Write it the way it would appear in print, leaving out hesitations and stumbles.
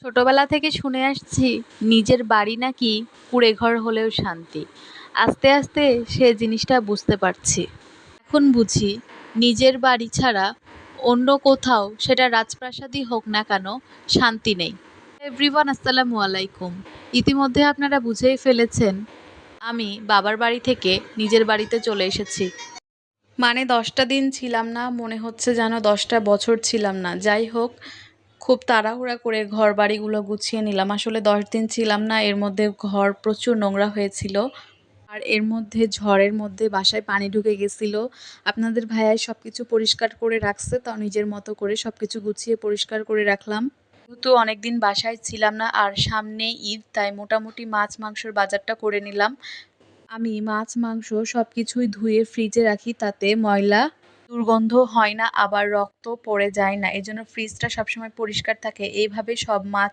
ছোটবেলা থেকে শুনে আসছি নিজের বাড়ি নাকি কুঁড়েঘর হলেও শান্তি। আস্তে আস্তে সে জিনিসটা বুঝতে পারছি। এখন বুঝি নিজের বাড়ি ছাড়া অন্য কোথাও, সেটা রাজপ্রাসাদই হোক না কেন, শান্তি নেই। এভরিওয়ান, আসসালামু আলাইকুম। ইতিমধ্যে আপনারা বুঝেই ফেলেছেন আমি বাবার বাড়ি থেকে নিজের বাড়িতে চলে এসেছি। মানে 10টা দিন ছিলাম না, মনে হচ্ছে যেন 10টা বছর ছিলাম না। যাই হোক, খুব তাড়াহুড়া করে ঘর বাড়িগুলো গুছিয়ে নিলাম। আসলে 10 দিন ছিলাম না, এর মধ্যে ঘর প্রচুর নোংরা হয়েছিল। আর এর মধ্যে ঝড়ের মধ্যে বাসায় পানি ঢুকে গেছিল। আপনাদের ভাইয়াই সব কিছু পরিষ্কার করে রাখছে, তাও নিজের মতো করে সব কিছু গুছিয়ে পরিষ্কার করে রাখলাম। যেহেতু অনেকদিন বাসায় ছিলাম না আর সামনে ঈদ, তাই মোটামুটি মাছ মাংসর বাজারটা করে নিলাম। আমি মাছ মাংস সব কিছুই ধুয়ে ফ্রিজে রাখি, তাতে ময়লা দুর্গন্ধ হয় না, আবার রক্ত পড়ে যায় না। এজন্য ফ্রিজটা সবসময় পরিষ্কার থাকে। এইভাবে সব মাছ